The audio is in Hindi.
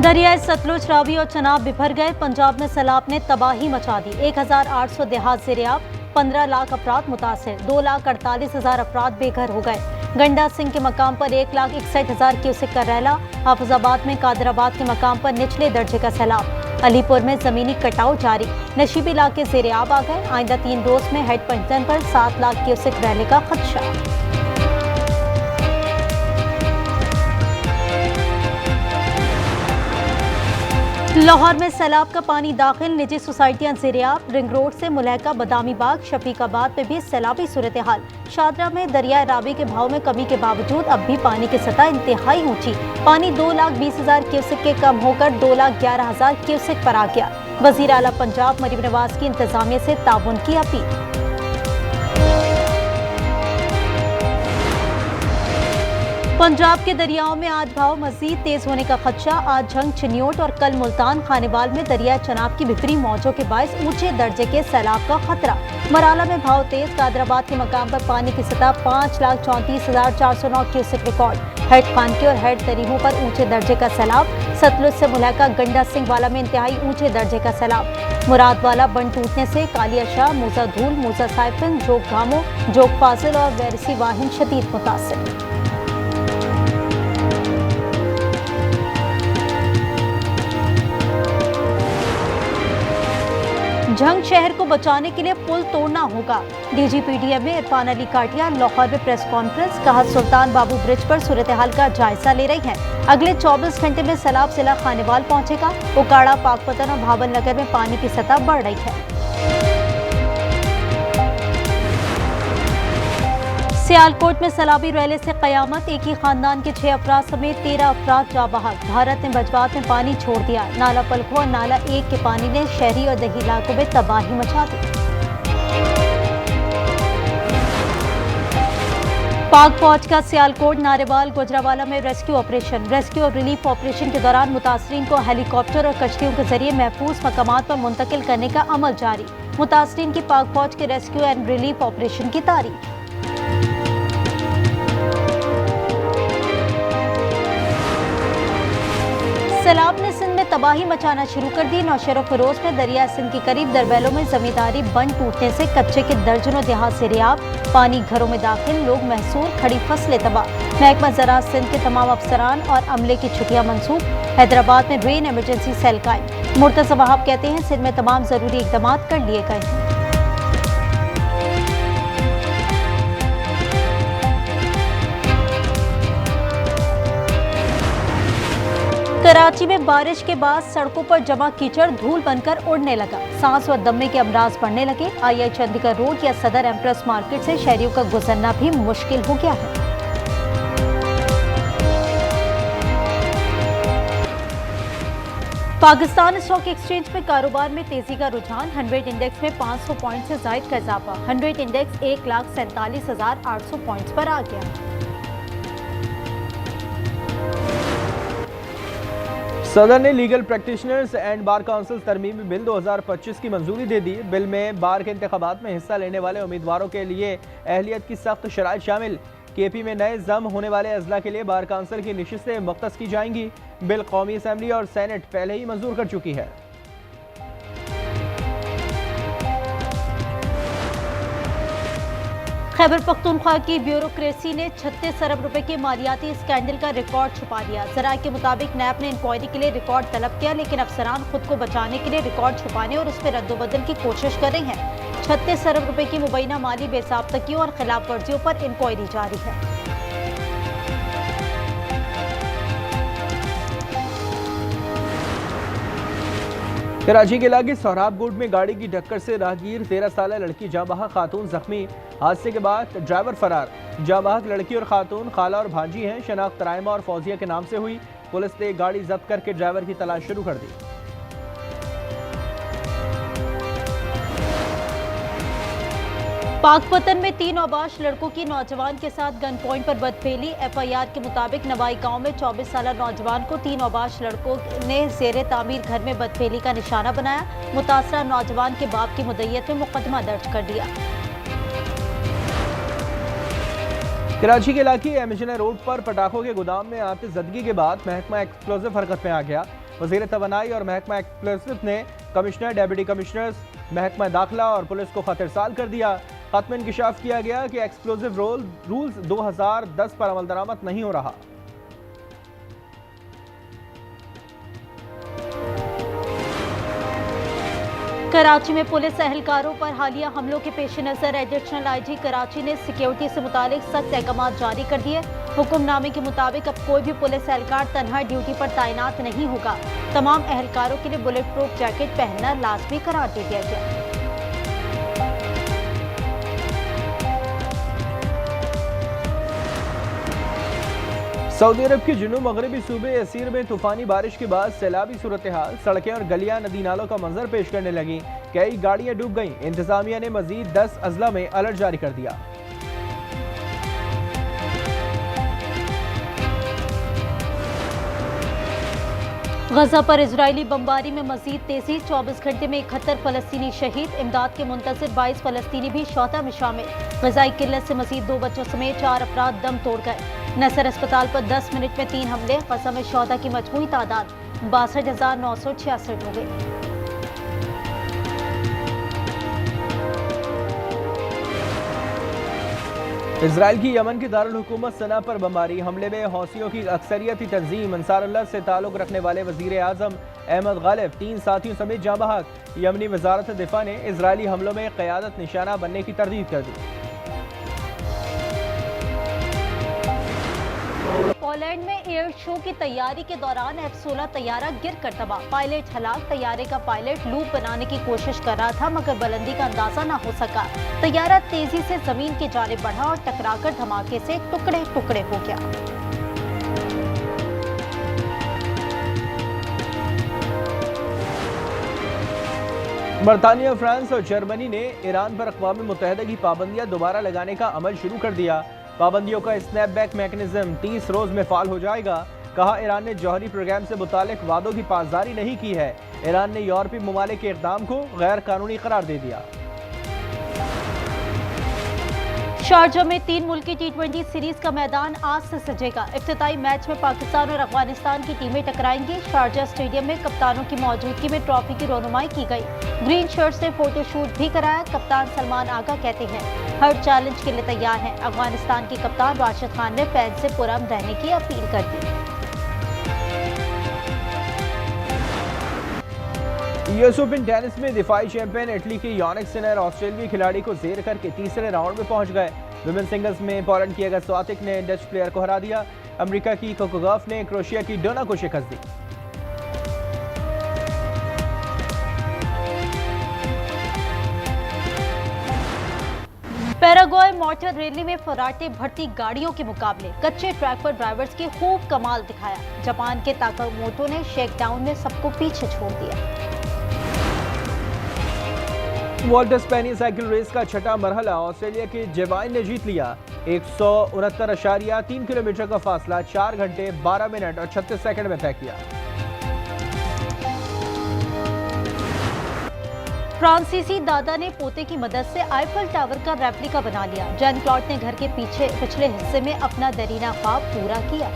दरियाए सतलुज, रावी और चनाब बिफर गए। पंजाब में सैलाब ने तबाही मचा दी। 1800 देहात ज़ेर-ए-आब, 15 लाख अफराद मुतासिर, 2,48,000 अफराद बेघर हो गए। गंडा सिंह के मकाम पर 1,61,000 क्यूसेक का रैला। हाफिजाबाद में कादराबाद के मकाम पर निचले दर्जे का सैलाब। अलीपुर में जमीनी कटाव जारी, नशीबी इलाके ज़ेर-ए-आब आ गए। आइंदा 3 रोज में हेड पंचतन पर 7 लाख क्यूसेक रैले का खदशा। लाहौर में सैलाब का पानी दाखिल, निजी सोसाइटियां ज़ेर-ए-आब। रिंग रोड से मुलहका बदामी बाग, शफीकाबाद में भी सैलाबी सूरत हाल। शादरा में दरिया रावी के भाव में कमी के बावजूद अब भी पानी की सतह इंतहाई ऊंची। पानी 2,20,000 क्यूसेक के कम होकर 2,11,000 क्यूसेक पर आ गया। वजीर आला पंजाब मरीम नवाज की इंतजामिया से ताउन की अपील। पंजाब के दरियाओं में आज भाव मजीद तेज होने का खदशा। आज झंग, चिन्योट और कल मुल्तान खानेवाल में दरिया चनाब की बिफरी मौजों के बायस ऊंचे दर्जे के सैलाब का खतरा। मराला में भाव तेज, कादराबाद के मकाम पर पानी की सतह 5,34,409 क्यूसेक रिकॉर्ड। हेड खानकी और हेड तरीमों पर ऊंचे दर्जे का सैलाब। सतलुज से मुलहका गंडा सिंह वाला में इंतहाई ऊंचे दर्जे का सैलाब। मुराद वाला बंद टूटने से कालिया शाह, मूसा धूल, मूसा साइफिन, जोग घामो, जोग फाजिल और वैरसी वाहिन शदीद मुतासिर। झंग शहर को बचाने के लिए पुल तोड़ना होगा। DGPDM में इरफान अली काटिया लाहौर में प्रेस कॉन्फ्रेंस। कहा, सुल्तान बाबू ब्रिज पर सूरत हाल का जायजा ले रही हैं। अगले 24 घंटे में सैलाब जिला खानेवाल पहुंचेगा। उकाड़ा, पाकपतन और भावल नगर में पानी की सतह बढ़ रही है। सियालकोट में सैलाबी रैले से कयामत, एक ही खानदान के 6 अफराद समेत 13 अफराद जा बहक। भारत ने बजवात में पानी छोड़ दिया। नाला पलखो और नाला 1 के पानी ने शहरी और दही इलाकों में तबाही मचा दी। पाक फौज का सियालकोट, नारेवाल, गुजरावाला में रेस्क्यू ऑपरेशन। रेस्क्यू और रिलीफ ऑपरेशन के दौरान मुतासरीन को हेलीकॉप्टर और कश्तियों के जरिए महफूज मकामात पर मुंतकिल करने का अमल जारी। मुतासरीन की पाक फौज के रेस्क्यू एंड रिलीफ ऑपरेशन की तारीफ। सैलाब ने सिंध में तबाही मचाना शुरू कर दी। नौशेरा फिरोज में दरिया सिंध के करीब दरबैलों में जमींदारी बंद टूटने से कच्चे के दर्जनों देहात ज़ेर-ए-आब। पानी घरों में दाखिल, लोग महसूर, खड़ी फसलें तबाह। महकमा ज़राअत सिंध के तमाम अफसरान और अमले की छुट्टियां मंसूख। हैदराबाद में रेन इमरजेंसी सेल कायम। मुर्तज़ा वहाब कहते हैं, सिंध में तमाम जरूरी इकदाम कर लिए गए हैं। कराची में बारिश के बाद सड़कों पर जमा कीचड़ धूल बनकर उड़ने लगा। सांस व दमे के अमराज बढ़ने लगे। II चंडीगढ़ रोड या सदर एम्प्रेस मार्केट से शहरियों का गुजरना भी मुश्किल हो गया है। पाकिस्तान स्टॉक एक्सचेंज में कारोबार में तेजी का रुझान। 100 इंडेक्स में 500 पॉइंट से जायद का इजाफा। 100 इंडेक्स 1,47,800 पॉइंट्स पर आ गया। सदर ने legal practitioners and bar council तरमीमी बिल 2025 की मंजूरी दे दी। बिल में बार के इंतखाबात में हिस्सा लेने वाले उम्मीदवारों के लिए अहलियत की सख्त शराइत शामिल। KP में नए जम होने वाले अजला के लिए बार काउंसिल की नशिस्तें मुख्तस की जाएंगी। बिल कौमी असम्बली और सेनेट पहले ही मंजूर कर चुकी है। खैबर पख्तूनख्वा की ब्यूरोक्रेसी ने 36 अरब रुपए के मालियाती स्कैंडल का रिकॉर्ड छुपा दिया। जराये के मुताबिक नैब ने इंक्वायरी के लिए रिकॉर्ड तलब किया, लेकिन अफसरान खुद को बचाने के लिए रिकॉर्ड छुपाने और उस पर रद्दोबदल की कोशिश कर रहे हैं। 36 अरब रुपए की मुबैना माली बेसाख्तगियों और खिलाफ वर्जियों पर इंक्वायरी जारी है। कराची के इलाके सोहराबगुड में गाड़ी की टक्कर से राहगीर 13 साल लड़की जांबहक खातून जख्मी। हादसे के बाद ड्राइवर फरार। जांबहक लड़की और खातून खाला और भांजी हैं। शनाख्त रायमा और फौजिया के नाम से हुई। पुलिस ने गाड़ी जब्त करके ड्राइवर की तलाश शुरू कर दी। पाकपतन में 3 आबाश लड़कों की नौजवान के साथ गन पॉइंट पर बदफेली। FIR के मुताबिक नवाई गांव में 24 साल नौजवान को 3 आबाश लड़कों ने जेर तामीर घर में बदफेली का निशाना बनाया। मुतासरा नौजवान के बाप की मुद्दत में मुकदमा दर्ज कर दिया। कराची के इलाके एमिशना रोड पर पटाखों के गोदाम में आतिशज़दगी के बाद महकमा एक्सप्लोजिव हरकत में आ गया। वज़ीर तवानाई और महकमा एक्सप्लोसिव ने कमिश्नर, डेप्यूटी कमिश्नर्स, महकमा दाखिला और पुलिस को खतरसाल कर दिया। खत में इंकशाफ किया गया कि एक्सप्लोसिव रूल्स 2010 पर अमल दरामद नहीं हो रहा। कराची में पुलिस एहलकारों पर हालिया हमलों के पेश नजर एडिशनल आईजी कराची ने सिक्योरिटी से मुतालिक सख्त अहकाम जारी कर दिए। हुक्मनामे के मुताबिक अब कोई भी पुलिस एहलकार तनहा ड्यूटी पर तैनात नहीं होगा। तमाम एहलकारों के लिए बुलेट प्रूफ जैकेट पहनना लाजमी करार दे दिया गया। सऊदी अरब के जुनूब मगरबी सूबे असीर में तूफानी बारिश के बाद सैलाबी सूरत हाल, सड़कें और गलियां नदी नालों का मंजर पेश करने लगी। कई गाड़ियां डूब गईं। इंतजामिया ने मजीद 10 अजला में अलर्ट जारी कर दिया। गजा पर इजरायली बमबारी में मजीद तेजी, 24 घंटे में 71 फलस्तीनी शहीद। इमदाद के मुंतजिर 22 फलस्तीनी भी शोहदा में शामिल। गजाई किल्लत से मजीद 2 बच्चों समेत 4 अफराद दम तोड़ गए। नसर अस्पताल पर 10 मिनट में 3 हमले। गजा में शोहदा की मजमूई तादाद 62,966 हो गई। इजराइल की यमन की दारुल हुकूमत सना पर बमबारी हमले में हौसियों की अक्सरियती तंजीम अंसारुल्लाह से ताल्लुक रखने वाले वजीर आजम अहमद गालिब 3 साथियों समेत जाँ बहक। यमनी वजारत दिफा ने इजरायली हमलों में क़यादत निशाना बनने की तरदीद कर दी। पोलैंड में एयर शो की तैयारी के दौरान F-16 तैयारा गिर कर तबाह। पायलट हलाक। तैयारे का पायलट लूप बनाने की कोशिश कर रहा था मगर बुलंदी का अंदाजा न हो सका। तैयारा तेजी से जमीन की जानिब बढ़ा और टकराकर धमाके से टुकड़े टुकड़े हो गया। बरतानिया, फ्रांस और जर्मनी ने ईरान पर अक़वाम मुत्तहिदा की पाबंदियां दोबारा लगाने का अमल शुरू कर दिया। पाबंदियों का स्नैपबैक मैकेनिज्म 30 रोज में फाल हो जाएगा। कहा, ईरान ने जौहरी प्रोग्राम से मुतालिक वादों की पासदारी नहीं की है। ईरान ने यूरोपीय ममालिक के इक़दाम को गैर कानूनी करार दे दिया। शारजा में 3 मुल्की T20 सीरीज का मैदान आज से सजेगा। इफ्तिताई मैच में पाकिस्तान और अफगानिस्तान की टीमें टकराएंगी। शारजा स्टेडियम में कप्तानों की मौजूदगी में ट्रॉफी की रोनुमाई की गई। ग्रीन शर्ट से फोटोशूट भी कराया। कप्तान सलमान आगा कहते हैं हर चैलेंज के लिए तैयार हैं। अफगानिस्तान के कप्तान राशिद खान ने फैन से पुरअमन रहने की अपील कर दी। यूएस ओपन टेनिस में दिफाई चैंपियन इटली के यानिक सिनर ऑस्ट्रेलियाई खिलाड़ी को जेर करके तीसरे राउंड में पहुंच गए। विमेन सिंगल्स में पोलैंड की अगा स्वातिक ने डच प्लेयर को हरा दिया। अमेरिका की कोको गॉफ ने क्रोएशिया की डोना को शिकस्त दी। पैराग्वे मोटर रैली में फराटे भरती गाड़ियों के मुकाबले। कच्चे ट्रैक पर ड्राइवर्स की खूब कमाल दिखाया। जापान के ताकामोटो ने शेकडाउन में सबको पीछे छोड़ दिया। वॉल्टर स्पेनी साइकिल रेस का छठा मरहला ऑस्ट्रेलिया के जेवाइन ने जीत लिया। 169.3 किलोमीटर का फासला 4 घंटे 12 मिनट और 36 सेकंड में तय किया। फ्रांसीसी दादा ने पोते की मदद से आईफल टावर का रेप्लिका बना लिया। जैन क्लॉड ने घर के पिछले हिस्से में अपना दरीना ख्वाब पूरा किया।